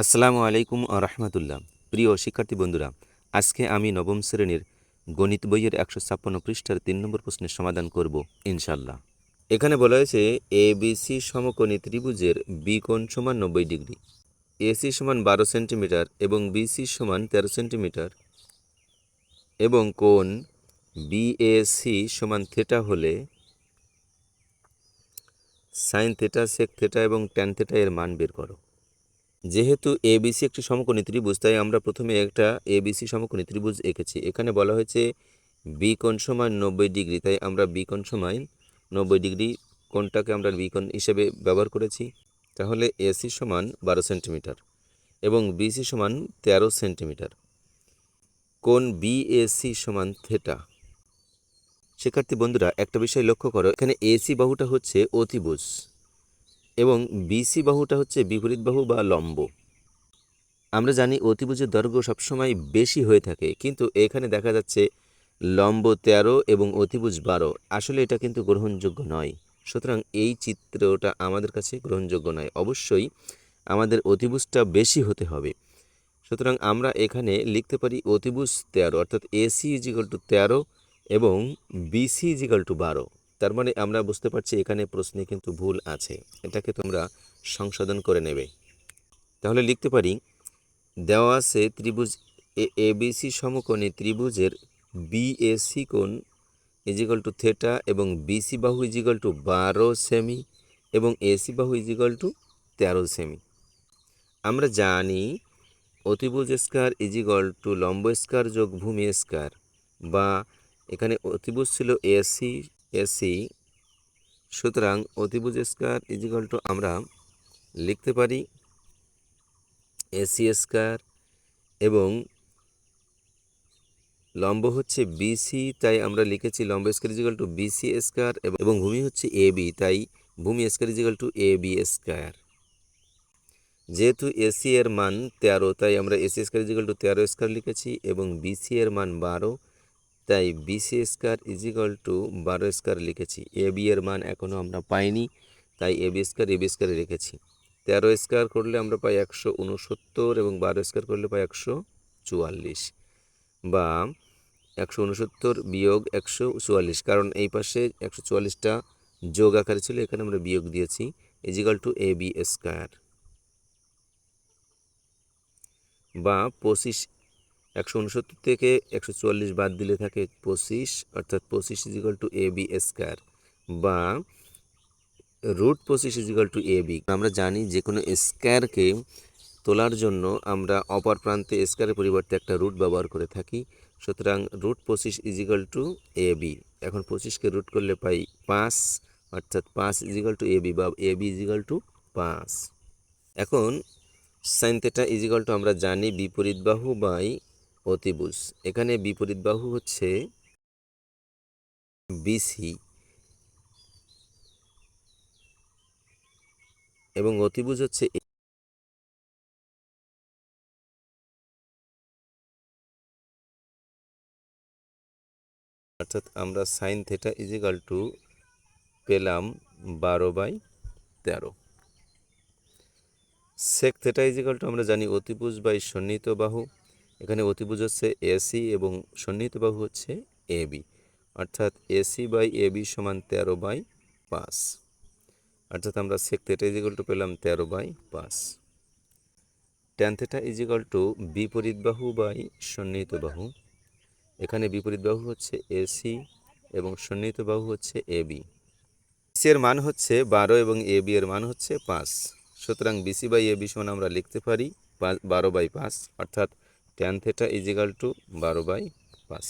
আসসালামু আলাইকুম রহমতুল্লাহ। প্রিয় শিক্ষার্থী বন্ধুরা, আজকে আমি নবম শ্রেণীর গণিত বইয়ের 156 পৃষ্ঠার 3 নম্বর প্রশ্নের সমাধান করব ইনশাল্লাহ। এখানে বলা হয়েছে এবিসি সমকোণী ত্রিভুজের বি কোণ সমান 90 ডিগ্রি, এসি সমান 12 সেন্টিমিটার এবং বিসি সমান 13 সেন্টিমিটার এবং কোণ বিএসি সমান থিটা হলে সাইন থিটা, সেক থিটা এবং ট্যান থিটা এর মান বের করো। যেহেতু এবিসি একটি সমকোণী ত্রিভুজ, তাই আমরা প্রথমে একটা এবিসি সমকোণী ত্রিভুজ এঁকেছি। এখানে বলা হয়েছে বি কোণ সমান 90 ডিগ্রি, তাই আমরা বি কোণ সমান 90 ডিগ্রি কোণটাকে আমরা বি কোণ হিসেবে ব্যবহার করেছি। তাহলে এসি সমান 12 সেন্টিমিটার এবং বিসি সমান 13 সেন্টিমিটার, কোণ বিএসি সমান থিটা। শিক্ষার্থী বন্ধুরা, একটা বিষয় লক্ষ্য করো, এখানে এসি বাহুটা হচ্ছে অতিভুজ এবং বিসি বাহুটা হচ্ছে বিপরীত বাহু বা লম্ব। আমরা জানি অতিভুজের দৈর্ঘ্য সবসময় বেশি হয়ে থাকে, কিন্তু এখানে দেখা যাচ্ছে লম্ব 13 এবং অতিভুজ 12। আসলে এটা কিন্তু গ্রহণযোগ্য নয়। সুতরাং এই চিত্রটা আমাদের কাছে গ্রহণযোগ্য নয়। অবশ্যই আমাদের অতিভুজটা বেশি হতে হবে। সুতরাং আমরা এখানে লিখতে পারি অতিভুজ 13, অর্থাৎ এসি ইজিক্যাল টু 13 এবং বিসি ইজিক্যাল টু 12। তার মানে আমরা বুঝতে পারছি এখানে প্রশ্নে কিন্তু ভুল আছে, এটাকে তোমরা সংশোধন করে নেবে। তাহলে লিখতে পারি, দেওয়া আছে ত্রিভুজ এবিসি সমকোণী ত্রিভুজের বিএসি কোণ ইজিক্যাল টু থিটা এবং বিসি বাহু ইজিক্যাল টু 12 সেমি এবং এসি বাহু ইজিক্যাল টু 13 সেমি। আমরা জানি অতিভুজ স্কয়ার ইজিক্যাল টু লম্ব স্কয়ার যোগ ভূমি স্কয়ার, বা এখানে অতিভুজ ছিল এসি, সুতরাং অতিভুজ স্কয়ার ইজিক্যাল টু আমরা লিখতে পারি এসি স্কয়ার এবং লম্ব হচ্ছে বিসি, তাই আমরা লিখেছি লম্ব square is equal to BC square এবং ভূমি হচ্ছে এবি, তাই ভূমি square is equal to AB square. যেহেতু এসি এর মান 13, তাই আমরা AC square is equal to 13 square লিখেছি এবং বিসি এর মান 12, তাই BC square is equal to 12 square লিখেছি। এবি এর মান এখনও আমরা পাইনি, তাই এবি স্কয়ার রেখেছি। 13 স্কয়ার করলে আমরা পাই 169 এবং 12 স্কয়ার করলে পাই 144, বা 169 বিয়োগ 144, কারণ এই পাশে 144টা যোগ আকারে ছিল, এখানে আমরা বিয়োগ দিয়েছি, ইজিক্যাল টু এবি স্কয়ার, বা 25। 169 থেকে 144 বাদ দিলে থাকে 25, অর্থাৎ 25 ইজিক্যাল টু এবি স্কয়ার, বা √25 ইজিক্যাল টু এবি। আমরা জানি যে কোনো স্কয়ারকে তোলার জন্য আমরা অপর প্রান্তে স্কয়ারের পরিবর্তে একটা রুট ব্যবহার করে থাকি। সুতরাং √25 ইজিক্যাল টু এবি। এখন 25কে রুট করলে পাই 5, অর্থাৎ 5 ইজিক্যাল টু এবি, বা এবি ইজিক্যাল টু 5। এখন সাইন থিটা ইজিক্যাল টু আমরা জানি বিপরীত বাহু বাই অতিভুজ। এখানে বিপরীত বাহু হচ্ছে বিসি এবং অতিভুজ হচ্ছে, অর্থাৎ আমরা সাইন থিটা ইজিক্যাল টু পেলাম 12/13। সেক থিটা ইজিক্যাল টু আমরা জানি অতিভুজ বাই সন্নিহিত বাহু। এখানে অতিভুজ হচ্ছে এসি এবং সন্নিহিত বাহু হচ্ছে এবি, অর্থাৎ এসি বাই এবি সমান 13/5, অর্থাৎ আমরা সেক থিটা ইজিক্যাল টু পেলাম 13/5। ট্যান থিটা ইজিক্যাল টু বিপরীত বাহু বাই সন্নিহিত বাহু। এখানে বিপরীত বাহু হচ্ছে এসি এবং সন্নিহিত বাহু হচ্ছে এবি। বিসি এর মান হচ্ছে 12 এবং এবি এর মান হচ্ছে 5। সুতরাং বিসি বাই এবি সমান আমরা লিখতে পারি 12/5, অর্থাৎ ট্যান থিটা ইজিক্যাল টু 12/5।